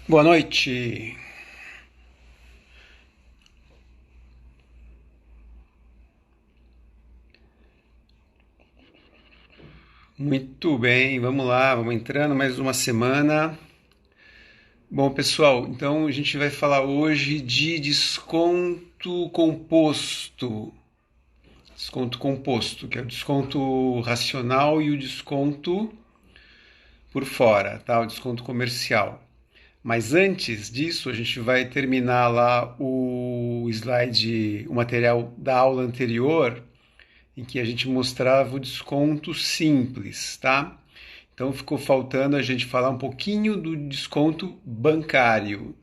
Boa noite. Muito bem, vamos lá, vamos entrando mais uma semana. Bom, pessoal, então a gente vai falar hoje de desconto composto. Desconto composto, que é o desconto racional e o desconto por fora, tá? O desconto comercial. Mas antes disso, a gente vai terminar lá o slide, o material da aula anterior, em que a gente mostrava o desconto simples, tá? Então ficou faltando a gente falar um pouquinho do desconto bancário.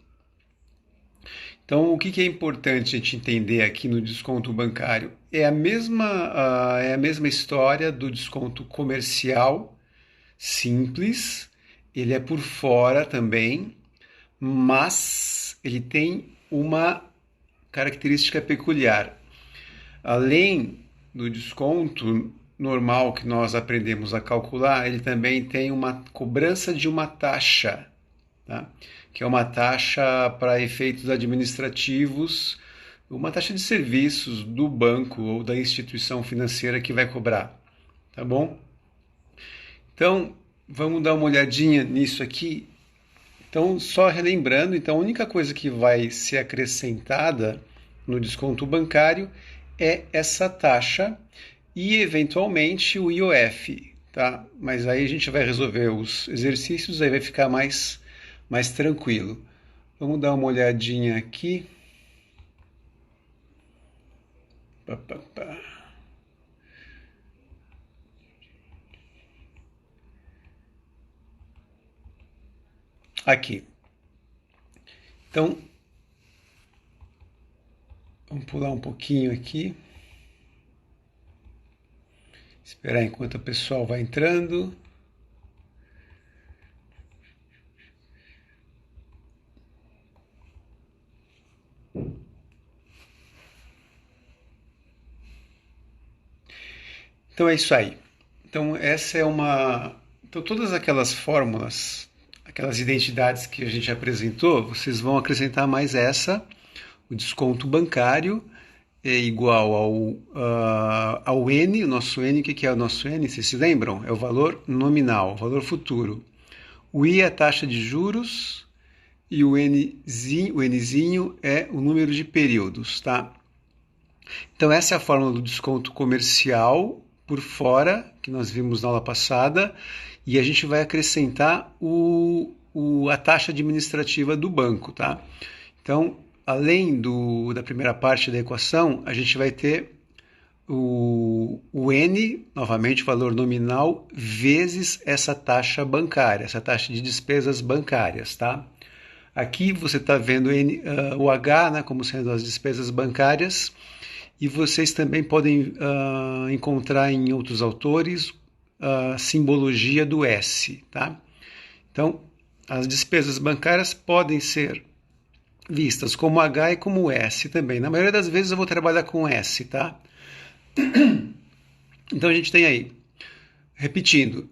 Então, o que é importante a gente entender aqui no desconto bancário? É a mesma história do desconto comercial simples, ele é por fora também, mas ele tem uma característica peculiar. Além do desconto normal que nós aprendemos a calcular, ele também tem uma cobrança de uma taxa, tá? Que é uma taxa para efeitos administrativos, uma taxa de serviços do banco ou da instituição financeira que vai cobrar, tá bom? Então, vamos dar uma olhadinha nisso aqui. Então, só relembrando, então a única coisa que vai ser acrescentada no desconto bancário é essa taxa e eventualmente o IOF, tá? Mas aí a gente vai resolver os exercícios, aí vai ficar mais tranquilo. Vamos dar uma olhadinha aqui. Pá, pá, pá. Aqui. Então, vamos pular um pouquinho aqui. Esperar enquanto o pessoal vai entrando. Então é isso aí. Então essa é uma. Então todas aquelas fórmulas, aquelas identidades que a gente apresentou, vocês vão acrescentar mais essa. O desconto bancário é igual ao N, o nosso N. O que é o nosso N? Vocês se lembram? É o valor nominal, o valor futuro. O I é a taxa de juros e o Nzinho é o número de períodos, tá? Então essa é a fórmula do desconto comercial por fora, que nós vimos na aula passada, e a gente vai acrescentar a taxa administrativa do banco, tá? Então, além da primeira parte da equação, a gente vai ter o N, novamente o valor nominal, vezes essa taxa bancária, essa taxa de despesas bancárias, tá? Aqui você está vendo o H, né, como sendo as despesas bancárias, e vocês também podem encontrar em outros autores a simbologia do S, tá? Então, as despesas bancárias podem ser vistas como H e como S também. Na maioria das vezes eu vou trabalhar com S, tá? Então a gente tem aí, repetindo,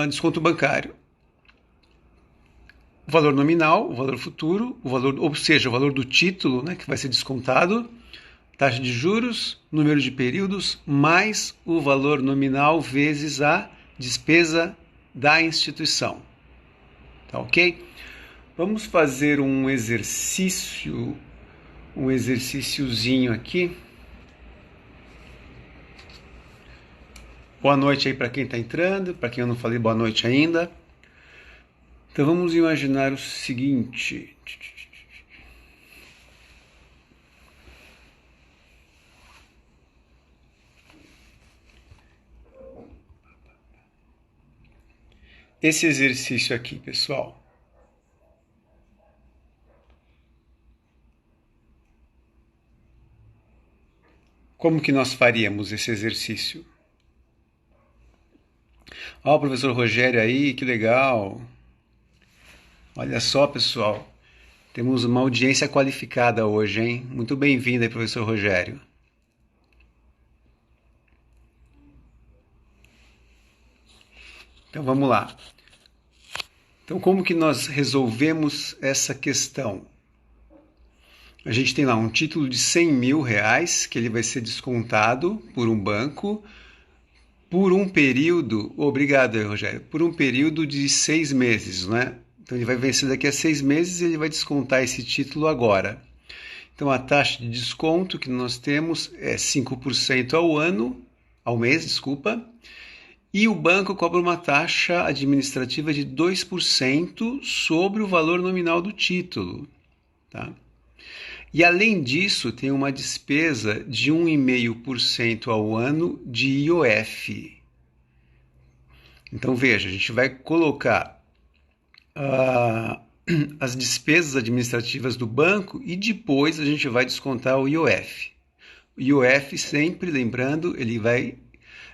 desconto bancário, o valor nominal, o valor futuro, o valor, ou seja, o valor do título, né, que vai ser descontado, taxa de juros, número de períodos, mais o valor nominal vezes a despesa da instituição. Tá ok? Vamos fazer um exercíciozinho aqui. Boa noite aí para quem está entrando, para quem eu não falei boa noite ainda. Então vamos imaginar o seguinte. Esse exercício aqui, pessoal. Como que nós faríamos esse exercício? Ó, o professor Rogério aí, que legal. Olha só, pessoal. Temos uma audiência qualificada hoje, hein? Muito bem-vindo aí, professor Rogério. Então vamos lá. Então, como que nós resolvemos essa questão? A gente tem lá um título de R$ 100.000 que ele vai ser descontado por um banco por um período, obrigado, Rogério, por um período de 6 meses, né? Então ele vai vencer daqui a 6 meses e ele vai descontar esse título agora. Então a taxa de desconto que nós temos é 5% ao ano, ao mês, desculpa, e o banco cobra uma taxa administrativa de 2% sobre o valor nominal do título, tá? E além disso, tem uma despesa de 1,5% ao ano de IOF. Então veja, a gente vai colocar as despesas administrativas do banco e depois a gente vai descontar o IOF. O IOF, sempre lembrando, ele vai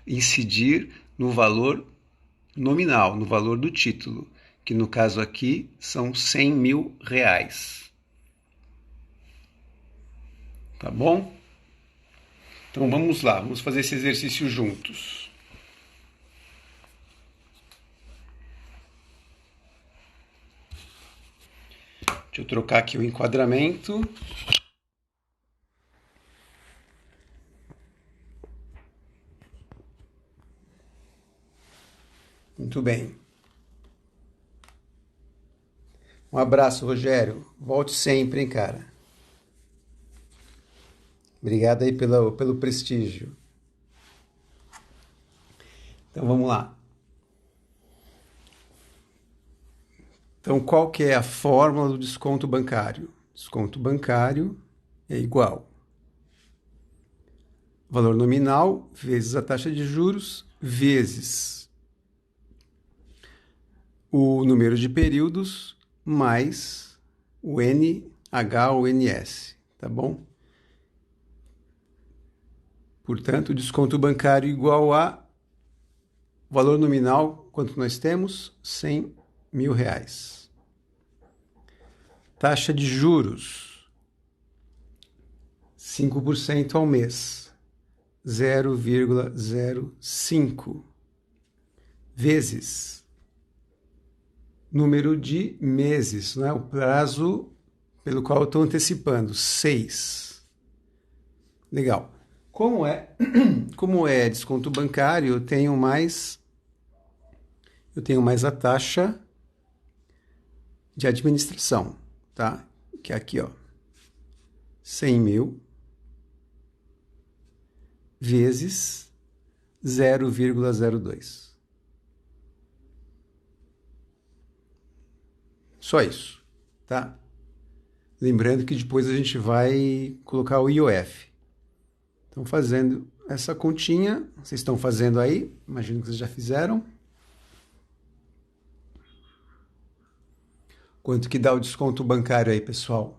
incidir no valor nominal, no valor do título, que no caso aqui são R$ 100.000. Tá bom? Então vamos lá, vamos fazer esse exercício juntos. Deixa eu trocar aqui o enquadramento. Muito bem. Um abraço, Rogério. Volte sempre, hein, cara. Obrigado aí pelo prestígio. Então vamos lá. Então qual que é a fórmula do desconto bancário? Desconto bancário é igual valor nominal vezes a taxa de juros vezes o número de períodos mais o NH ou NS, tá bom? Portanto, o desconto bancário igual a valor nominal, quanto nós temos? R$ 100.000. Taxa de juros, 5% ao mês, 0,05, vezes número de meses, né? O prazo pelo qual eu estou antecipando, 6. Legal. Como é desconto bancário, eu tenho mais a taxa de administração, tá? Que é aqui, ó, 100.000 vezes 0,02. Só isso, tá? Lembrando que depois a gente vai colocar o IOF. Então, fazendo essa continha, vocês estão fazendo aí, imagino que vocês já fizeram. Quanto que dá o desconto bancário aí, pessoal?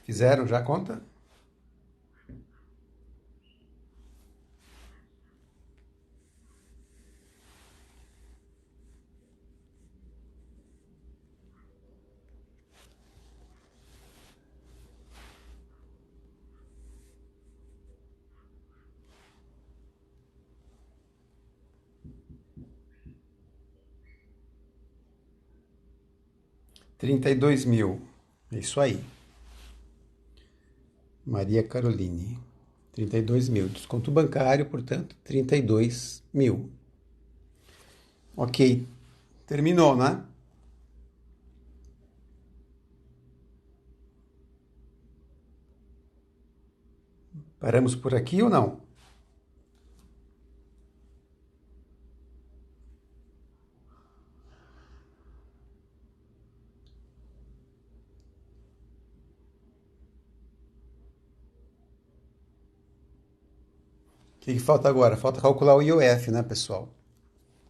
Fizeram já a conta? R$ 32.000. É isso aí. Maria Caroline. 32.000. Desconto bancário, portanto, 32.000. Ok. Terminou, né? Paramos por aqui ou não? O que falta agora? Falta calcular o IOF, né, pessoal?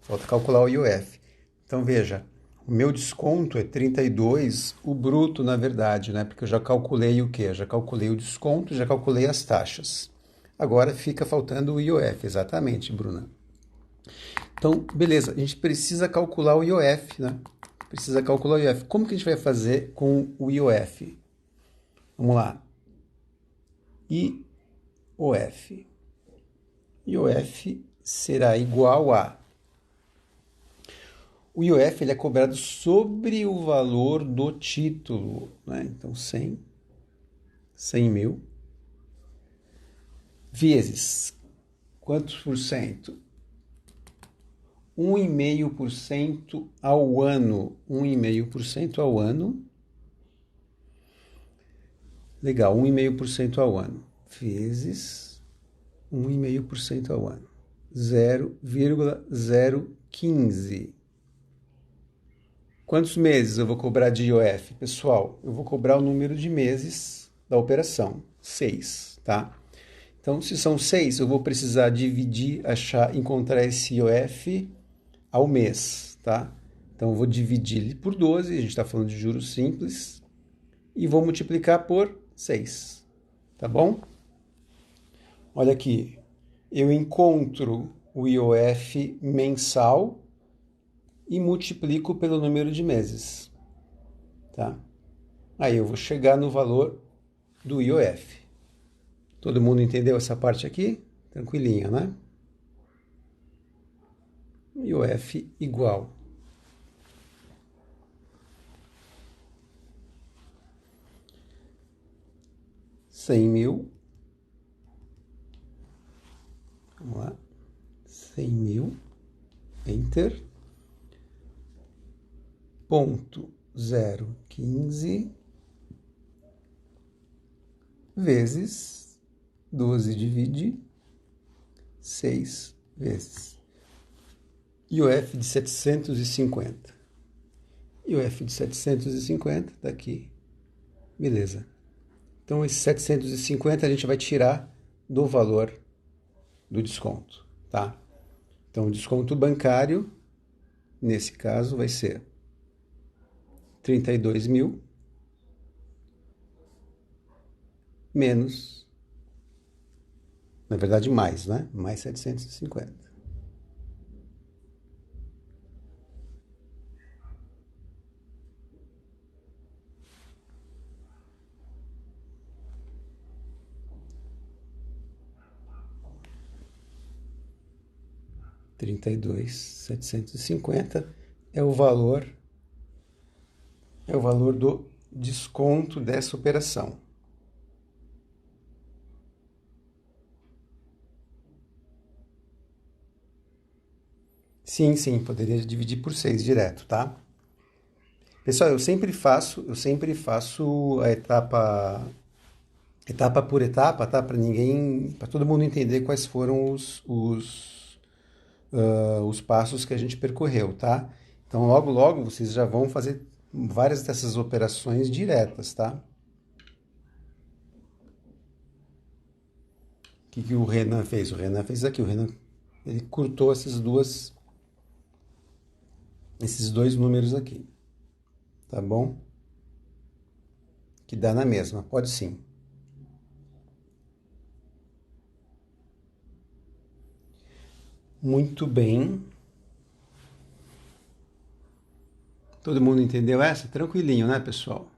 Falta calcular o IOF. Então, veja, O meu desconto é 32, o bruto, na verdade, né? Porque eu já calculei o quê? Eu já calculei o desconto, já calculei as taxas. Agora fica faltando o IOF, exatamente, Bruna. Então, beleza, a gente precisa calcular o IOF, né? Precisa calcular o IOF. Como que a gente vai fazer com o IOF? Vamos lá. IOF. IOF será igual a... O IOF ele é cobrado sobre o valor do título, né? Então, 100 mil, vezes quantos por cento? 1,5% ao ano. 1,5% ao ano. Legal, 1,5% ao ano. Vezes 1,5% ao ano. 0,015. Quantos meses eu vou cobrar de IOF? Pessoal, eu vou cobrar o número de meses da operação. 6, tá? Então, se são 6, eu vou precisar dividir, encontrar esse IOF ao mês, tá? Então, eu vou dividir ele por 12, a gente está falando de juros simples, e vou multiplicar por 6, tá bom? Olha aqui, eu encontro o IOF mensal e multiplico pelo número de meses, tá? Aí eu vou chegar no valor do IOF. Todo mundo entendeu essa parte aqui? Tranquilinha, né? IOF igual. $100.000. Vamos lá. 100.000. Enter. Ponto 015 vezes 12 divide 6 vezes. IOF de 750. IOF de 750 está aqui. Beleza. Então, esse 750 a gente vai tirar do valor do desconto, tá? Então, o desconto bancário, nesse caso, vai ser 32 mil menos, na verdade, mais, né? Mais 750. $32.750 é o valor do desconto dessa operação. Sim, poderia dividir por 6 direto, tá? Pessoal, eu sempre faço a etapa por etapa, tá? Para todo mundo entender quais foram os passos que a gente percorreu, tá? Então, logo vocês já vão fazer várias dessas operações diretas, tá? O que o Renan fez? O Renan fez aqui. O Renan ele curtou esses dois números aqui, tá bom? Que dá na mesma, pode sim. Muito bem. Todo mundo entendeu essa? Tranquilinho, né, pessoal?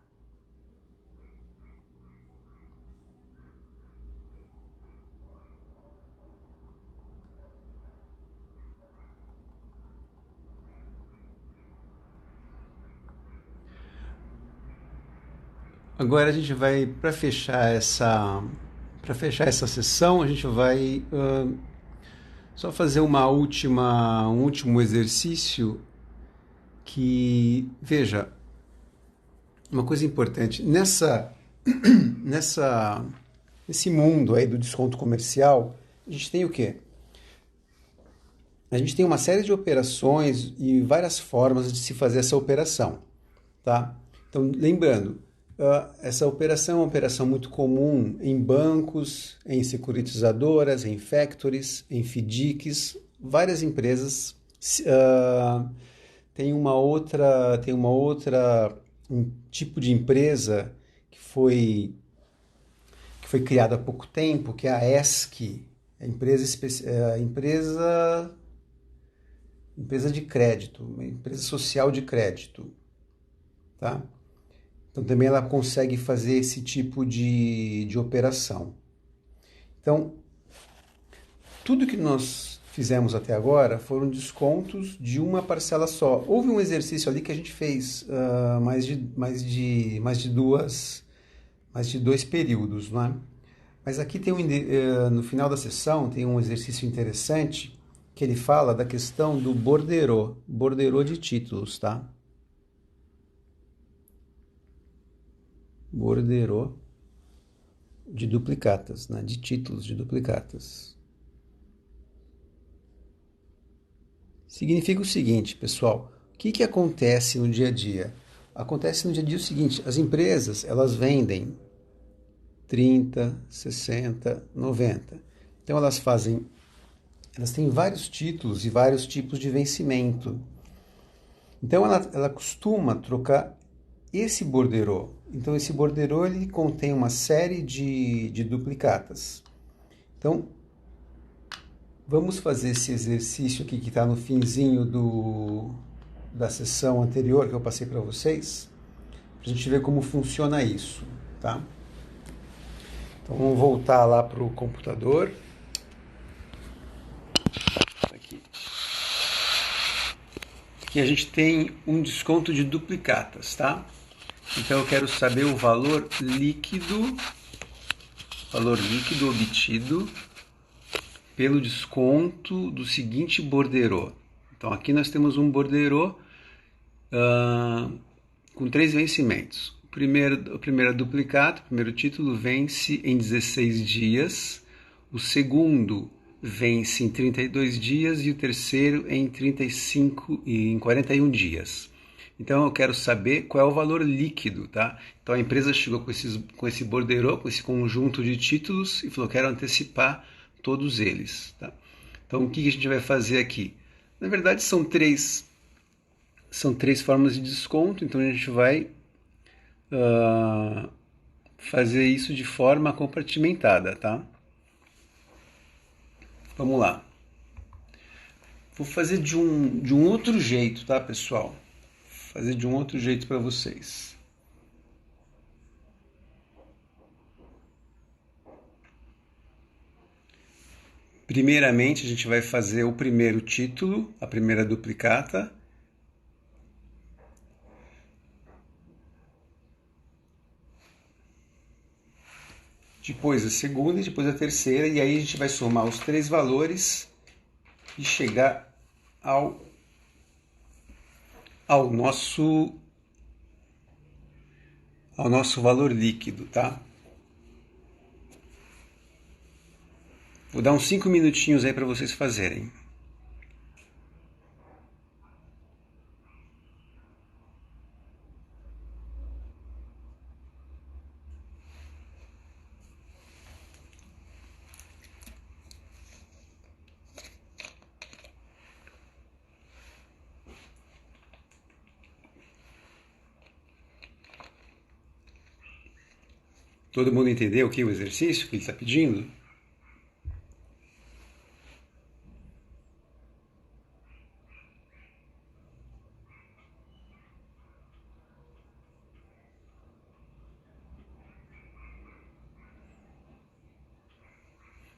Agora a gente vai, para fechar essa sessão, a gente vai só fazer um último exercício que, veja, uma coisa importante, nesse mundo aí do desconto comercial, a gente tem o quê? A gente tem uma série de operações e várias formas de se fazer essa operação, tá? Então, lembrando, essa operação é uma operação muito comum em bancos, em securitizadoras, em factories, em FDICs, várias empresas um tipo de empresa que foi criada há pouco tempo, que é a ESC, empresa de crédito, uma empresa social de crédito, tá? Então também ela consegue fazer esse tipo de operação. Então, tudo que nós fizemos até agora foram descontos de uma parcela só. Houve um exercício ali que a gente fez mais de dois períodos, não é? Mas aqui tem no final da sessão tem um exercício interessante que ele fala da questão do borderô de títulos, tá? Borderô de duplicatas, né? De títulos de duplicatas. Significa o seguinte, pessoal, o que acontece no dia a dia? Acontece no dia a dia o seguinte, as empresas, elas vendem 30, 60, 90. Então elas têm vários títulos e vários tipos de vencimento. Então ela costuma trocar esse borderô. Então esse borderô ele contém uma série de duplicatas. Então vamos fazer esse exercício aqui que está no finzinho da sessão anterior que eu passei para vocês, para a gente ver como funciona isso, tá? Então vamos voltar lá para o computador. Aqui. Aqui a gente tem um desconto de duplicatas, tá? Então eu quero saber o valor líquido obtido pelo desconto do seguinte borderô. Então aqui nós temos um borderô com 3 vencimentos. O primeiro duplicata, o primeiro título, vence em 16 dias. O segundo vence em 32 dias e o terceiro em 41 dias. Então eu quero saber qual é o valor líquido, tá? Então a empresa chegou com esse borderô, com esse conjunto de títulos e falou: quero antecipar todos eles, tá? Então o que a gente vai fazer aqui? Na verdade são três formas de desconto, então a gente vai fazer isso de forma compartimentada, tá? Vamos lá. Vou fazer de um outro jeito, tá, pessoal? Fazer de um outro jeito para vocês. Primeiramente, a gente vai fazer o primeiro título, a primeira duplicata. Depois a segunda e depois a terceira. E aí a gente vai somar os três valores e chegar ao nosso valor líquido, tá? Vou dar uns 5 minutinhos aí para vocês fazerem. Todo mundo entendeu aqui o exercício que ele está pedindo?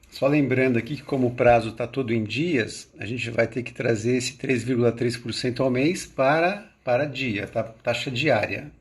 Só lembrando aqui que como o prazo está todo em dias, a gente vai ter que trazer esse 3,3% ao mês para dia, tá? Taxa diária.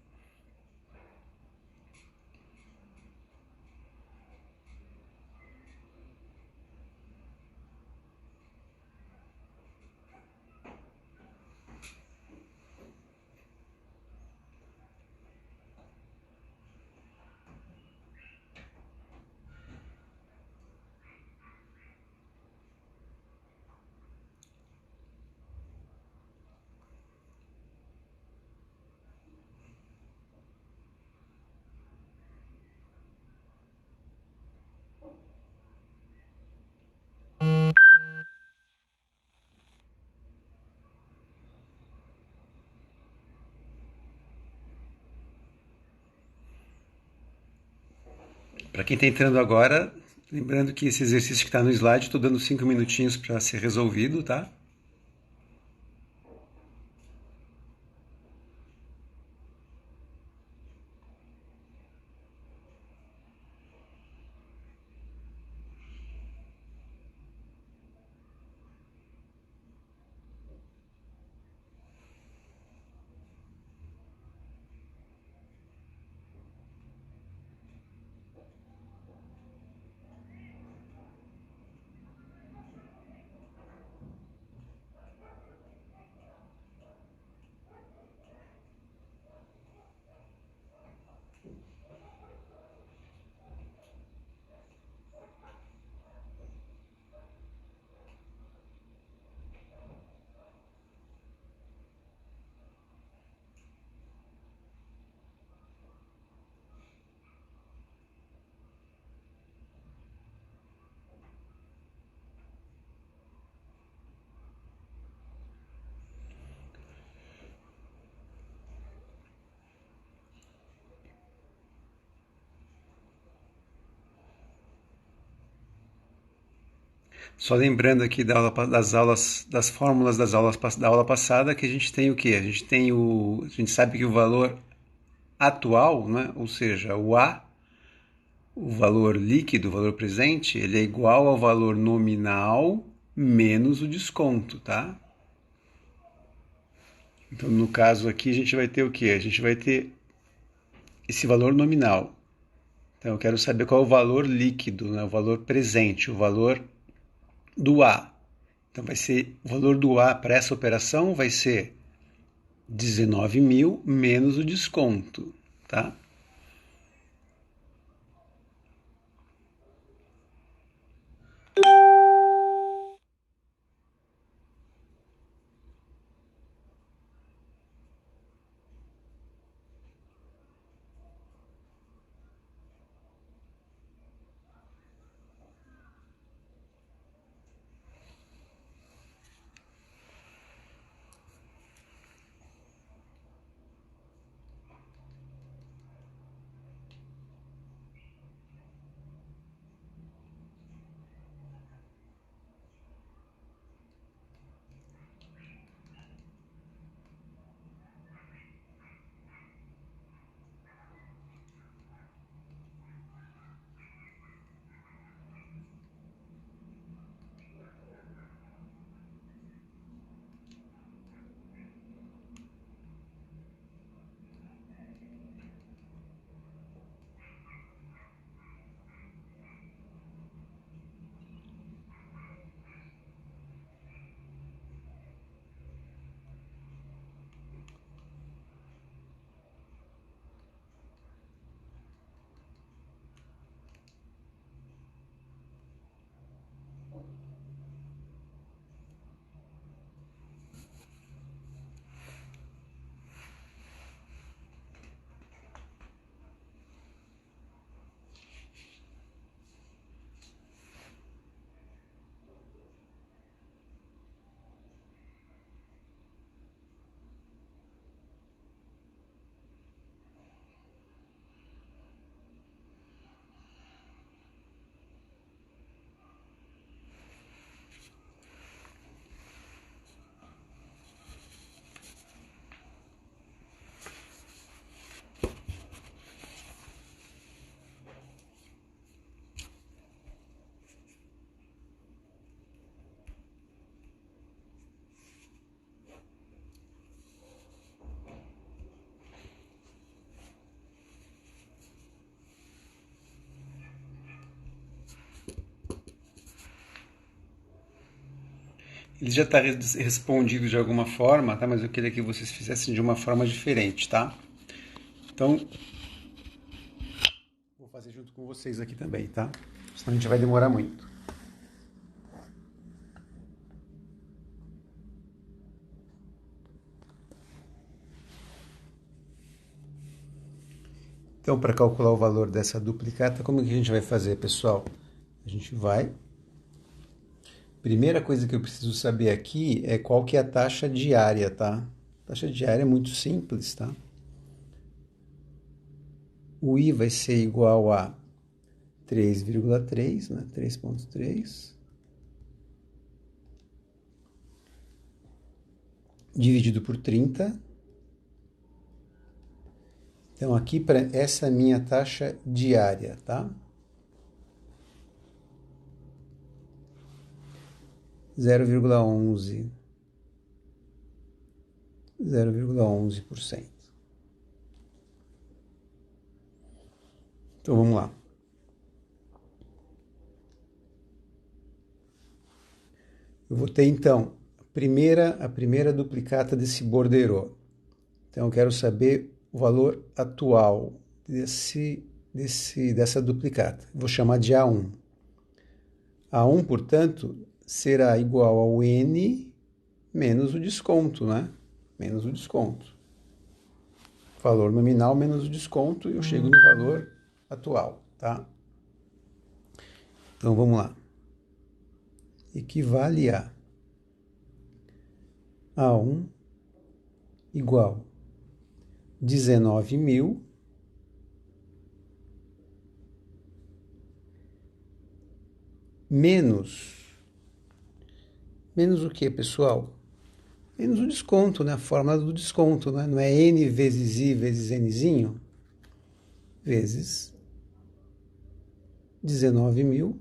Para quem está entrando agora, lembrando que esse exercício que está no slide, estou dando 5 minutinhos para ser resolvido, tá? Só lembrando aqui das fórmulas da aula passada, que a gente tem o quê? A gente sabe que o valor atual, né? Ou seja, o A, o valor líquido, o valor presente, ele é igual ao valor nominal menos o desconto, tá? Então, no caso aqui, a gente vai ter o quê? A gente vai ter esse valor nominal. Então, eu quero saber qual é o valor líquido, né? O valor presente, o valor do A. Então, vai ser o valor do A para essa operação vai ser 19.000 menos o desconto, tá? Ele já está respondido de alguma forma, tá? Mas eu queria que vocês fizessem de uma forma diferente, tá? Então, vou fazer junto com vocês aqui também, tá? Senão a gente vai demorar muito. Então, para calcular o valor dessa duplicata, como que a gente vai fazer, pessoal? A gente vai... Primeira coisa que eu preciso saber aqui é qual que é a taxa diária, tá? A taxa diária é muito simples, tá? O I vai ser igual a 3,3, né? 3,3 dividido por 30. Então, aqui, essa é a minha taxa diária, tá? 0,11%. Então, vamos lá. Eu vou ter, então, a primeira duplicata desse borderô. Então, eu quero saber o valor atual dessa duplicata. Vou chamar de A1. A1, portanto, será igual ao N menos o desconto, né? Menos o desconto. Valor nominal menos o desconto e eu chego no valor atual, tá? Então, vamos lá. Equivale a A1 igual 19.000 menos o que, pessoal? Menos o desconto, né? A fórmula do desconto, né? Não é N vezes I vezes Nzinho? Vezes 19.000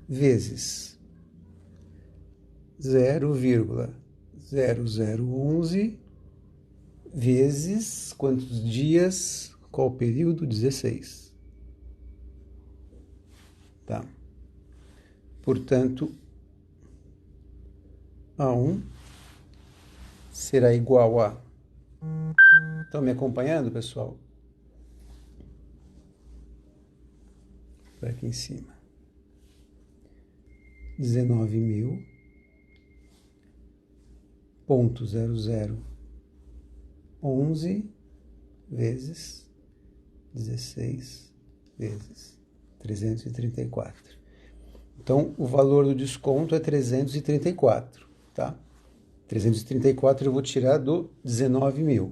vezes 0,0011 vezes quantos dias? Qual o período? 16. Tá. Portanto, A1 será igual a... Estão me acompanhando, pessoal? Para aqui em cima. 19.0011 vezes 16 vezes 334. Então, o valor do desconto é 334, tá? 334 eu vou tirar do 19.000.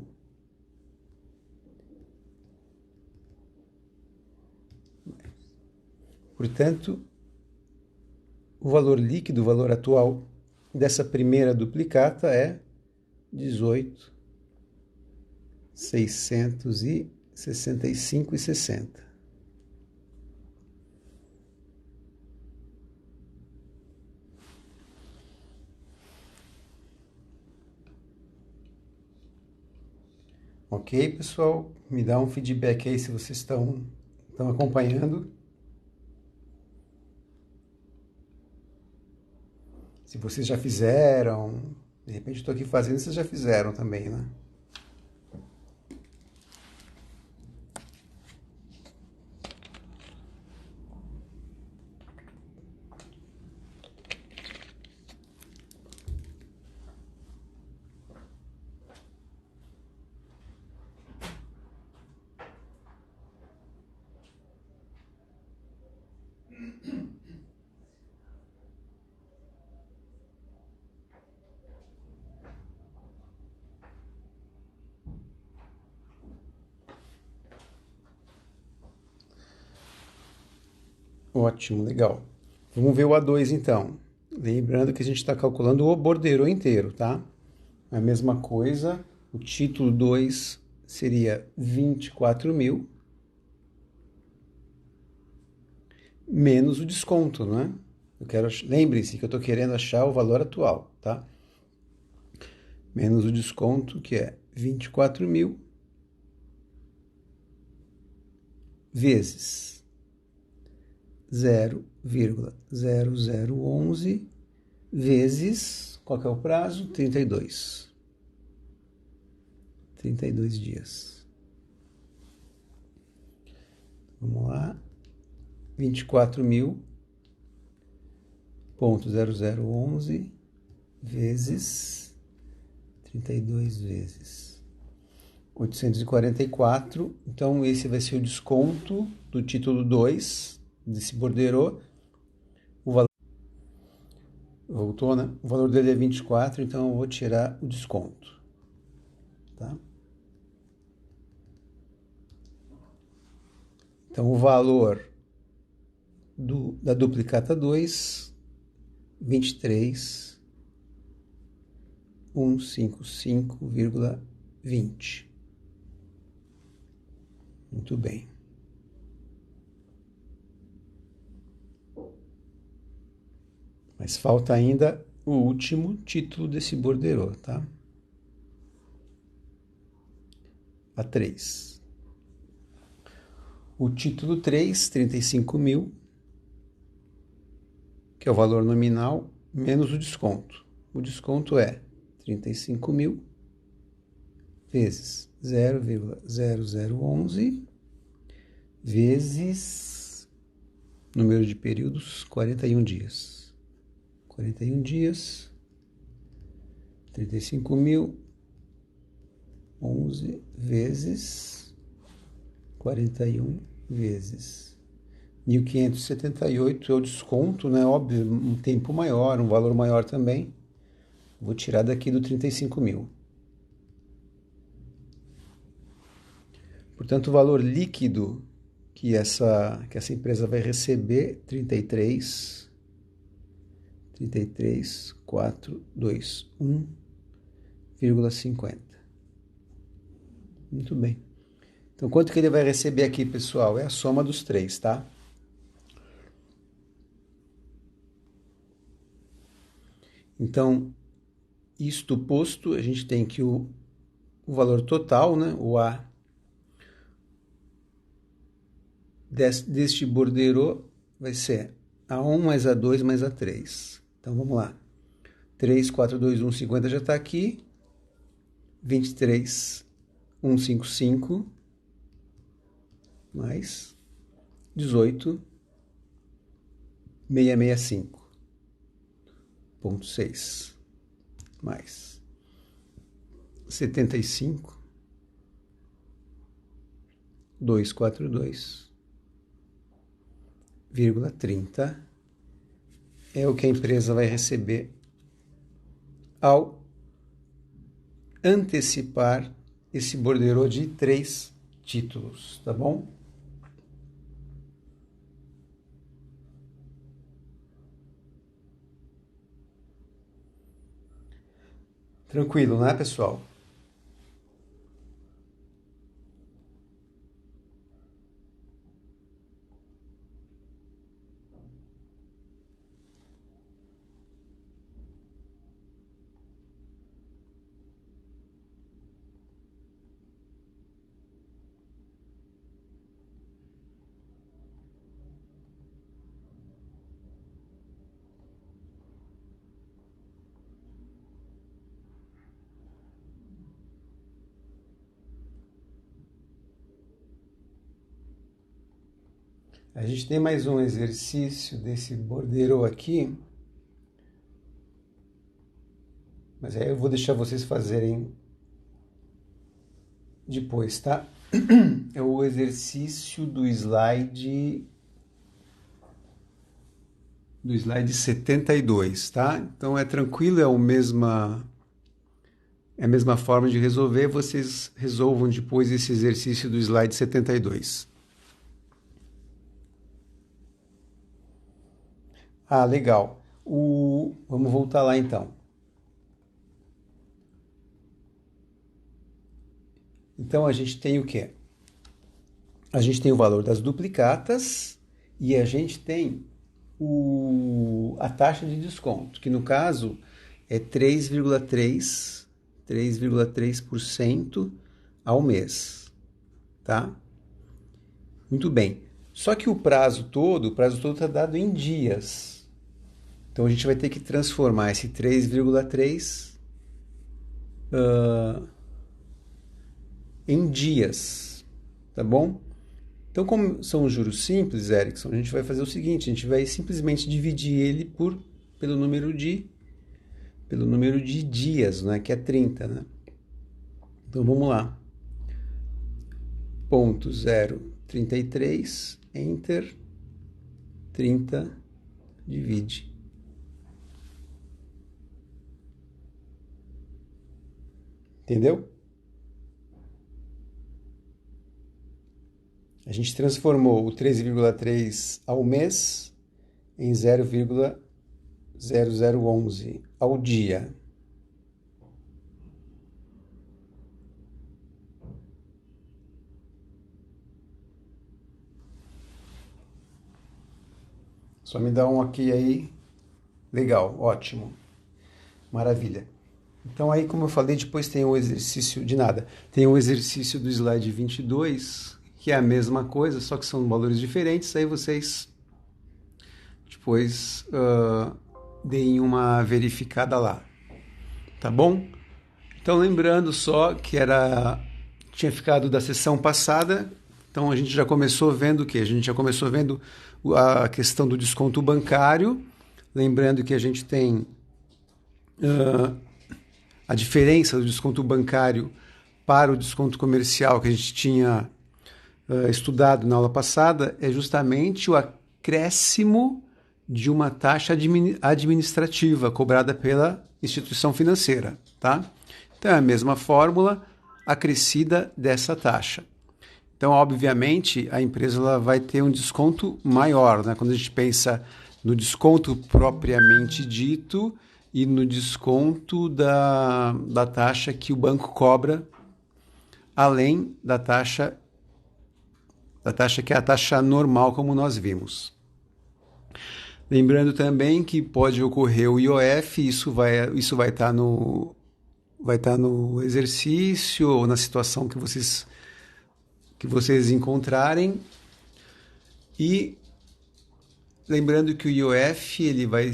Portanto, o valor líquido, o valor atual dessa primeira duplicata é 18.665,60. Ok, pessoal? Me dá um feedback aí se vocês estão acompanhando. Se vocês já fizeram, de repente estou aqui fazendo, vocês já fizeram também, né? Ótimo, legal. Vamos ver o A2 então. Lembrando que a gente está calculando o borderô inteiro, tá? A mesma coisa, o título 2 seria 24.000 menos o desconto, né? Lembre-se que eu estou querendo achar o valor atual, tá? Menos o desconto, que é 24.000 vezes 0,0011 vezes, qual que é o prazo? 32. 32 dias. Vamos lá. 24.000,0011 vezes 32 vezes 844. Então, esse vai ser o desconto do título 2 desse borderô. O valor voltou, né? O valor dele é 24, então eu vou tirar o desconto. Tá? Então, o valor da duplicata 2, 23.155,20. Muito bem. Mas falta ainda o último título desse borderô, tá? A 3. O título 3, 35 mil, que é o valor nominal, menos o desconto. O desconto é 35 mil vezes 0,0011 vezes número de períodos, 41 dias. 41 dias, 35 mil, 11 vezes 41 vezes 1.578 é o desconto, né? Óbvio, um tempo maior, um valor maior também. Vou tirar daqui do 35 mil. Portanto, o valor líquido que essa empresa vai receber, 33.421,50. Muito bem. Então, quanto que ele vai receber aqui, pessoal? É a soma dos três, tá? Então, isto posto, a gente tem que o valor total, né? O A deste borderô vai ser A1 mais A2 mais A3. Então, vamos lá. 3, 4, 2, 1, 50 já está aqui. 23.155 mais 18.665,6 mais 75.242,30 é o que a empresa vai receber ao antecipar esse borderô de 3 títulos, tá bom? Tranquilo, né, pessoal? A gente tem mais um exercício desse borderô aqui, mas aí eu vou deixar vocês fazerem depois, tá? É o exercício do slide 72, tá? Então é tranquilo, é a mesma forma de resolver, vocês resolvam depois esse exercício do slide 72. Ah, legal. Vamos voltar lá então. Então a gente tem o quê? A gente tem o valor das duplicatas e a gente tem a taxa de desconto, que no caso é 3,3% ao mês, tá? Muito bem. Só que o prazo todo está dado em dias. Então a gente vai ter que transformar esse 3,3 em dias, tá bom? Então, como são juros simples, Erickson, a gente vai fazer o seguinte, a gente vai simplesmente dividir ele pelo número de dias, né, que é 30, né? Então, vamos lá. Ponto 0,33, enter, 30, divide. Entendeu? A gente transformou o 13,3 ao mês em 0,0011 ao dia. Só me dá um ok aí. Legal, ótimo. Maravilha. Então aí, como eu falei, depois tem o exercício de nada. Tem o exercício do slide 22, que é a mesma coisa, só que são valores diferentes. Aí vocês depois deem uma verificada lá. Tá bom? Então lembrando só que tinha ficado da sessão passada. Então a gente já começou vendo o quê? A gente já começou vendo a questão do desconto bancário. Lembrando que a gente tem a diferença do desconto bancário para o desconto comercial que a gente tinha estudado na aula passada é justamente o acréscimo de uma taxa administrativa cobrada pela instituição financeira, tá? Então é a mesma fórmula acrescida dessa taxa. Então, obviamente, a empresa ela vai ter um desconto maior, né? Quando a gente pensa no desconto propriamente dito e no desconto da taxa que o banco cobra, além da taxa que é a taxa normal, como nós vimos. Lembrando também que pode ocorrer o IOF, isso vai estar no exercício ou na situação que vocês encontrarem. E lembrando que o IOF ele vai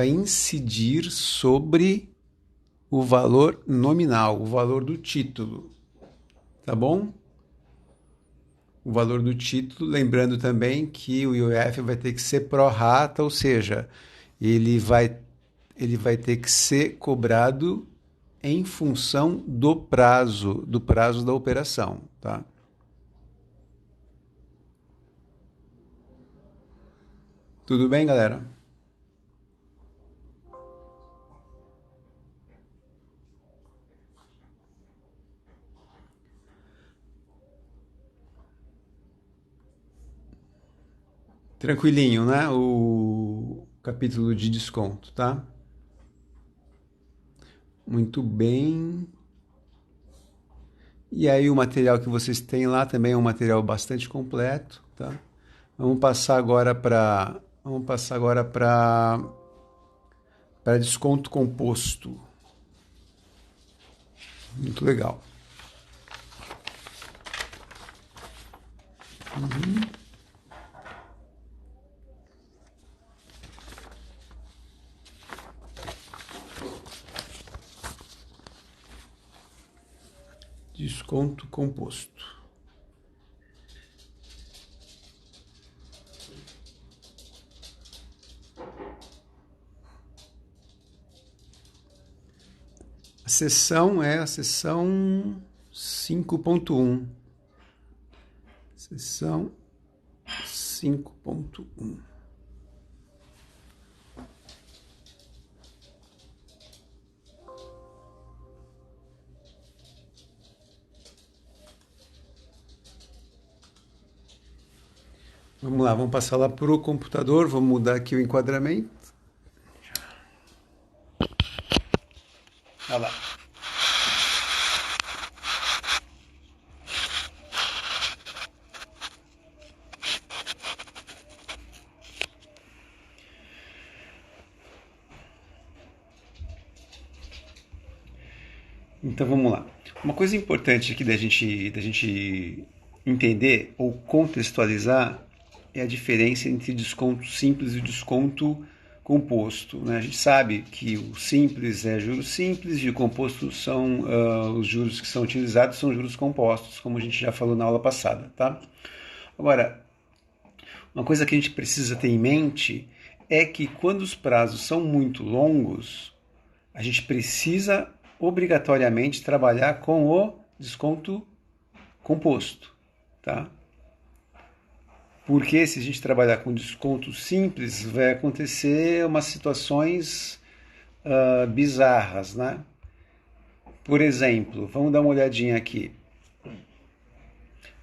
incidir sobre o valor nominal, o valor do título, tá bom? O valor do título, lembrando também que o IOF vai ter que ser pro rata, ou seja, ele vai ter que ser cobrado em função do prazo da operação, tá? Tudo bem, galera? Tranquilinho, né? O capítulo de desconto, tá? Muito bem. E aí o material que vocês têm lá também é um material bastante completo, tá? Vamos passar agora para desconto composto. Muito legal. Desconto composto. A seção é a seção 5.1. Seção 5.1. Vamos lá, vamos passar lá para o computador, vamos mudar aqui o enquadramento. Olha lá. Então vamos lá. Uma coisa importante aqui da gente entender ou contextualizar é a diferença entre desconto simples e desconto composto, né? A gente sabe que o simples é juros simples e o composto são os juros que são utilizados são juros compostos, como a gente já falou na aula passada, tá? Agora, uma coisa que a gente precisa ter em mente é que quando os prazos são muito longos, a gente precisa obrigatoriamente trabalhar com o desconto composto, tá? Porque se a gente trabalhar com desconto simples, vai acontecer umas situações bizarras, né? Por exemplo, vamos dar uma olhadinha aqui.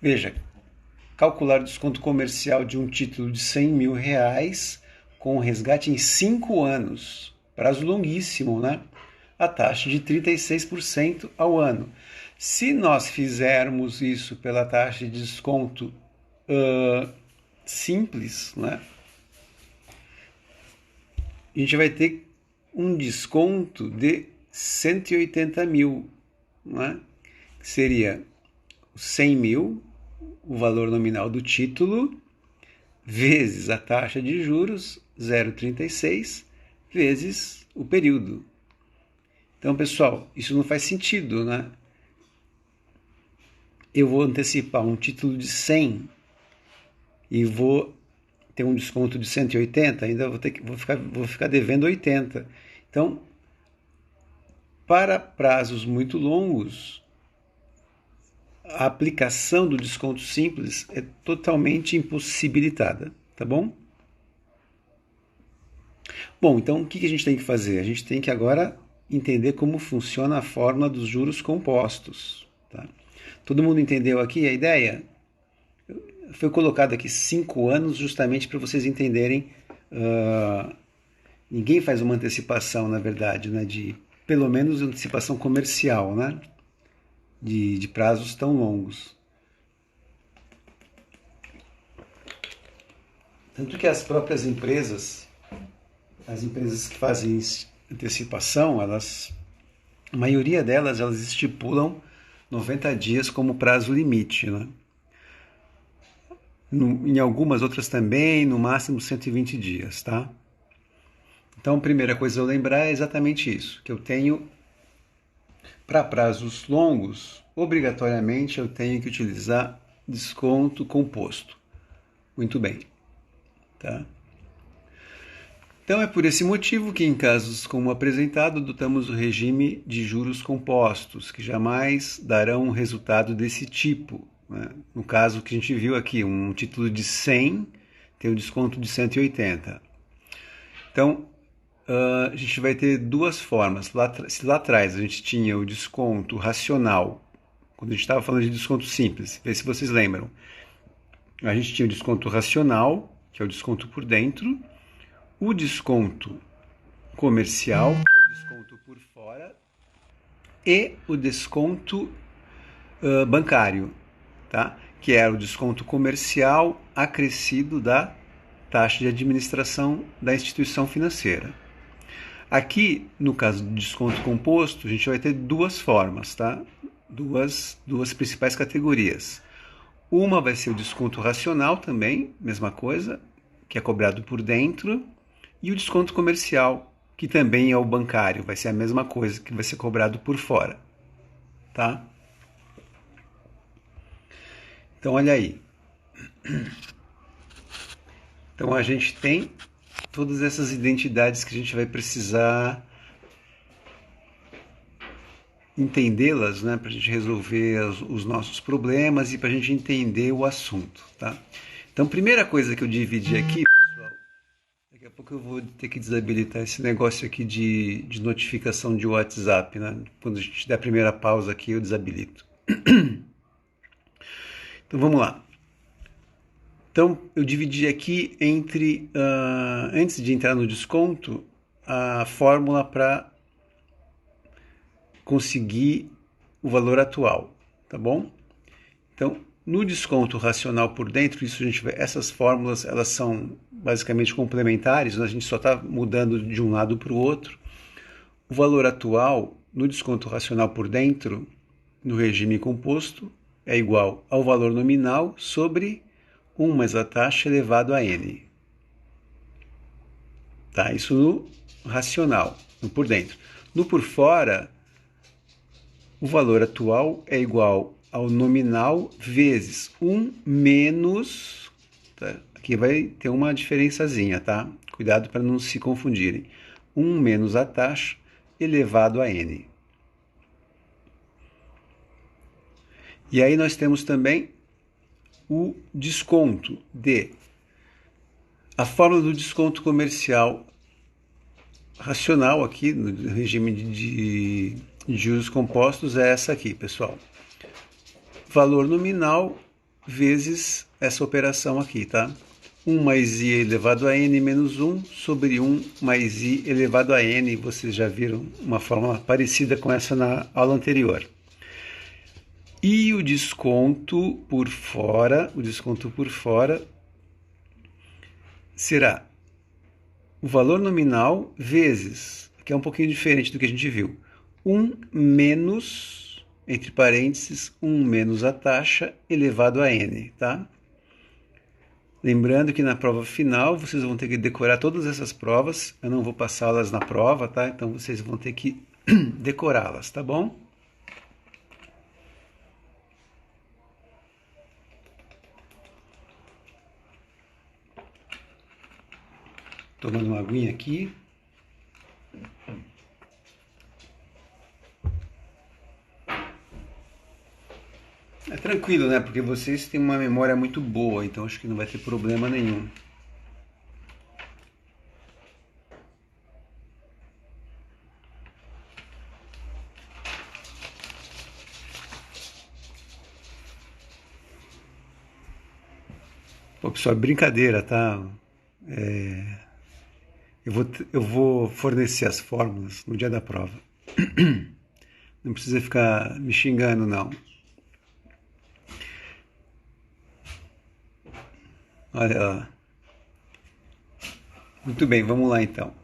Veja, calcular o desconto comercial de um título de R$ 100.000 com resgate em 5 anos, prazo longuíssimo, né? A taxa de 36% ao ano. Se nós fizermos isso pela taxa de desconto simples, né? A gente vai ter um desconto de 180 mil, né? Seria 100 mil, o valor nominal do título, vezes a taxa de juros, 0,36, vezes o período. Então, pessoal, isso não faz sentido, né? Eu vou antecipar um título de 100 e vou ter um desconto de 180, ainda vou ficar devendo 80. Então, para prazos muito longos, a aplicação do desconto simples é totalmente impossibilitada, tá bom? Bom, então o que a gente tem que fazer? A gente tem que agora entender como funciona a fórmula dos juros compostos. Tá? Todo mundo entendeu aqui a ideia? Foi colocado aqui 5 anos justamente para vocês entenderem. Ninguém faz uma antecipação, na verdade, né, de pelo menos antecipação comercial, né, de prazos tão longos. Tanto que as próprias empresas, as empresas que fazem antecipação, a maioria delas, elas estipulam 90 dias como prazo limite, né? Em algumas outras também, no máximo 120 dias, tá? Então, a primeira coisa a lembrar é exatamente isso, que eu tenho, para prazos longos, obrigatoriamente eu tenho que utilizar desconto composto. Muito bem, tá? Então, é por esse motivo que, em casos como apresentado, adotamos o regime de juros compostos, que jamais darão um resultado desse tipo. Né? No caso que a gente viu aqui, um título de 100 tem um desconto de 180. Então, a gente vai ter duas formas. Se lá atrás a gente tinha o desconto racional, quando a gente estava falando de desconto simples, vê se vocês lembram. A gente tinha o desconto racional, que é o desconto por dentro, o desconto comercial, que é o desconto por fora, e o desconto bancário, tá? Que é o desconto comercial acrescido da taxa de administração da instituição financeira. Aqui, no caso do desconto composto, a gente vai ter duas formas, tá? Duas principais categorias. Uma vai ser o desconto racional também, mesma coisa, que é cobrado por dentro, e o desconto comercial, que também é o bancário, vai ser a mesma coisa, que vai ser cobrado por fora, tá? Então, olha aí. Então, a gente tem todas essas identidades que a gente vai precisar entendê-las, né, para a gente resolver os nossos problemas e para a gente entender o assunto, tá? Então, primeira coisa que eu dividi aqui, pessoal, daqui a pouco eu vou ter que desabilitar esse negócio aqui de notificação de WhatsApp, né? Quando a gente der a primeira pausa aqui, eu desabilito. Então, vamos lá. Então, eu dividi aqui entre, antes de entrar no desconto, a fórmula para conseguir o valor atual, tá bom? Então, no desconto racional por dentro, essas fórmulas elas são basicamente complementares, né? A gente só está mudando de um lado para o outro. O valor atual no desconto racional por dentro, no regime composto, é igual ao valor nominal sobre 1 mais a taxa elevado a n. Tá? Isso no racional, no por dentro. No por fora, o valor atual é igual ao nominal vezes 1 menos... Tá? Aqui vai ter uma diferençazinha, tá? Cuidado para não se confundirem. 1 menos a taxa elevado a n. E aí nós temos também o desconto de... A fórmula do desconto comercial racional aqui, no regime de juros compostos, é essa aqui, pessoal. Valor nominal vezes essa operação aqui, tá? 1 mais i elevado a n menos 1 sobre 1 mais i elevado a n. Vocês já viram uma fórmula parecida com essa na aula anterior. E o desconto por fora será o valor nominal vezes, que é um pouquinho diferente do que a gente viu, 1 menos, entre parênteses, 1 menos a taxa elevado a n, tá? Lembrando que na prova final vocês vão ter que decorar todas essas provas, eu não vou passá-las na prova, tá? Então vocês vão ter que decorá-las, tá bom? Tomando uma aguinha aqui. É tranquilo, né? Porque vocês têm uma memória muito boa, então acho que não vai ter problema nenhum. Pô, pessoal, brincadeira, tá? Eu vou fornecer as fórmulas no dia da prova. Não precisa ficar me xingando, não. Olha lá. Muito bem, vamos lá então.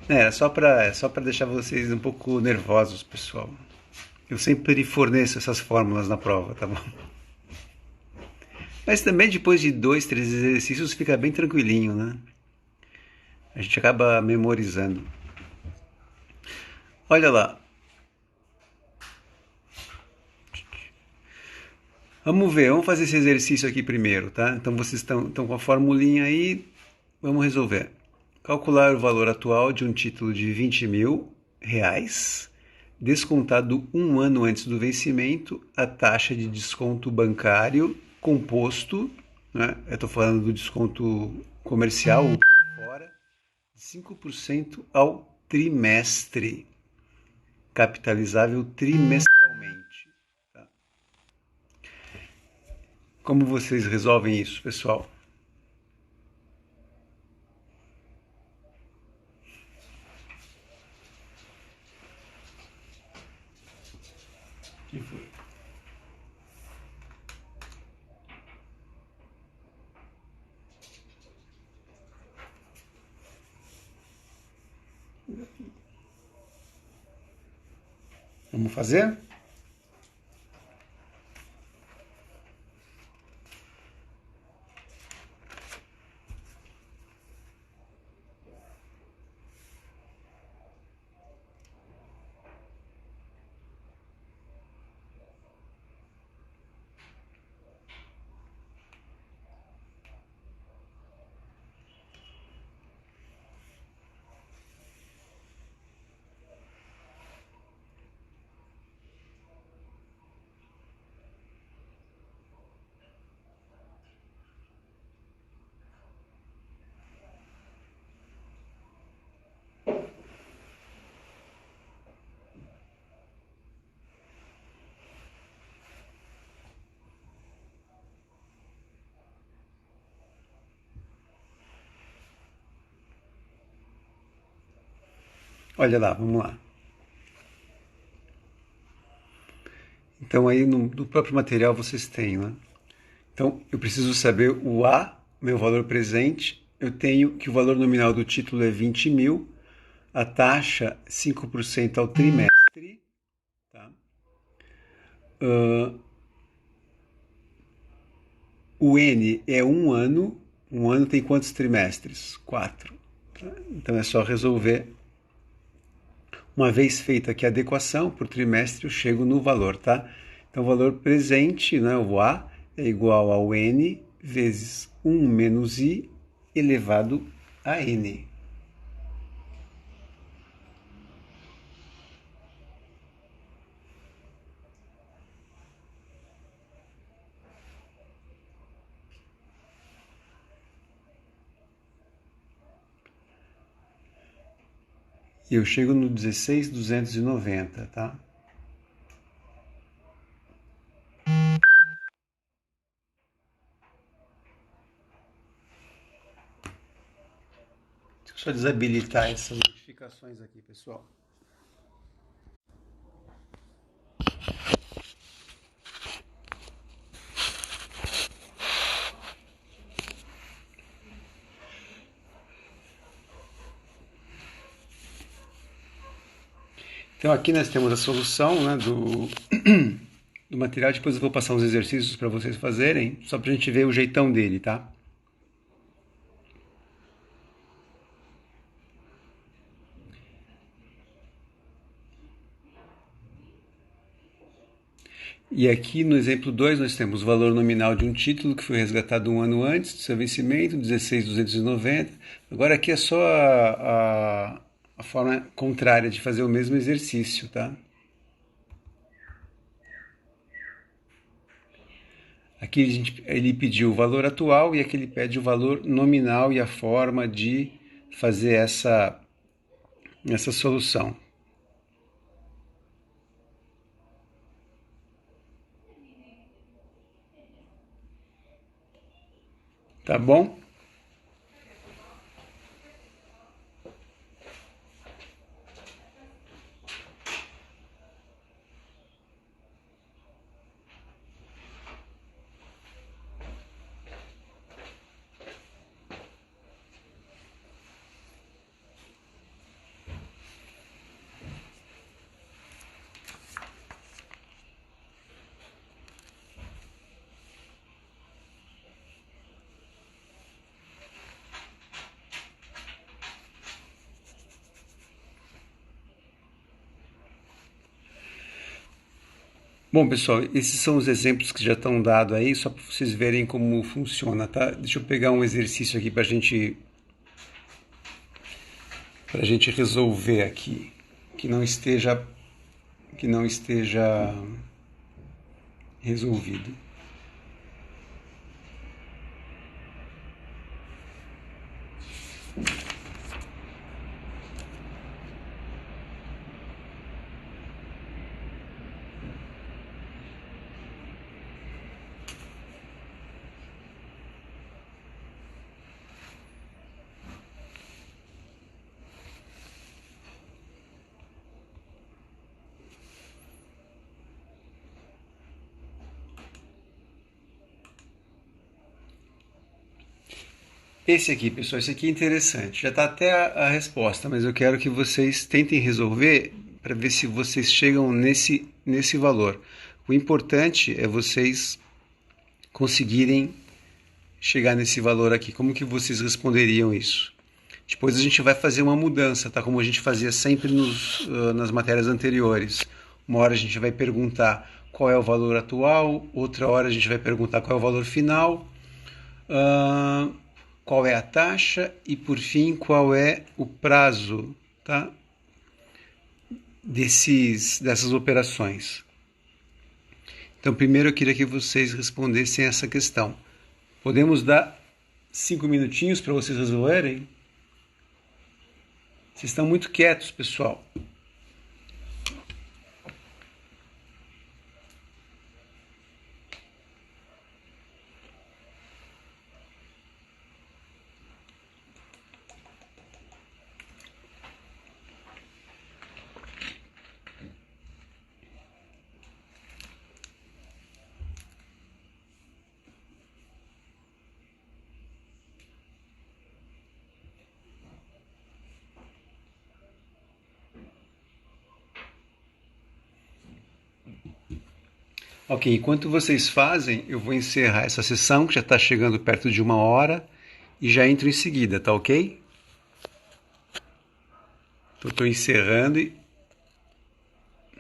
É só para deixar vocês um pouco nervosos, pessoal. Eu sempre forneço essas fórmulas na prova, tá bom? Mas também depois de 2, 3 exercícios fica bem tranquilinho, né? A gente acaba memorizando. Olha lá. Vamos ver, vamos fazer esse exercício aqui primeiro, tá? Então vocês estão com a formulinha aí, vamos resolver. Calcular o valor atual de um título de 20 mil reais, descontado um ano antes do vencimento, a taxa de desconto bancário composto, né? Eu estou falando do desconto comercial ou por fora, de 5% ao trimestre, capitalizável trimestralmente. Tá? Como vocês resolvem isso, pessoal? Que foi? Vamos fazer? Olha lá, vamos lá. Então aí no próprio material vocês têm, né? Então eu preciso saber o A, meu valor presente. Eu tenho que o valor nominal do título é 20 mil, a taxa 5% ao trimestre. Tá? O N é um ano tem quantos trimestres? 4. Tá? Então é só resolver. Uma vez feita aqui a adequação por trimestre, eu chego no valor, tá? Então, o valor presente, né, o A, é igual ao N vezes 1 menos I elevado a N. e eu chego no 16.290, tá? Deixa eu só desabilitar essas notificações aqui, pessoal. Então aqui nós temos a solução, né, do material. Depois eu vou passar uns exercícios para vocês fazerem, só para a gente ver o jeitão dele, tá? E aqui no exemplo 2 nós temos o valor nominal de um título que foi resgatado um ano antes do seu vencimento, 16.290. Agora aqui é só a forma contrária de fazer o mesmo exercício, tá? Aqui ele pediu o valor atual e aqui ele pede o valor nominal e a forma de fazer essa solução. Tá bom? Bom, pessoal, esses são os exemplos que já estão dados aí, só para vocês verem como funciona, tá? Deixa eu pegar um exercício aqui para gente resolver aqui, que não esteja resolvido. Esse aqui, pessoal, esse aqui é interessante. Já está até a resposta, mas eu quero que vocês tentem resolver para ver se vocês chegam nesse valor. O importante é vocês conseguirem chegar nesse valor aqui. Como que vocês responderiam isso? Depois a gente vai fazer uma mudança, tá? Como a gente fazia sempre nas matérias anteriores. Uma hora a gente vai perguntar qual é o valor atual, outra hora a gente vai perguntar qual é o valor final, qual é a taxa e, por fim, qual é o prazo, tá? Dessas operações. Então, primeiro eu queria que vocês respondessem essa questão. Podemos dar 5 minutinhos para vocês resolverem? Vocês estão muito quietos, pessoal. Ok, enquanto vocês fazem, eu vou encerrar essa sessão, que já está chegando perto de 1 hora, e já entro em seguida, tá ok? Então, estou encerrando e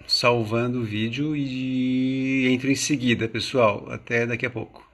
salvando o vídeo e entro em seguida, pessoal. Até daqui a pouco.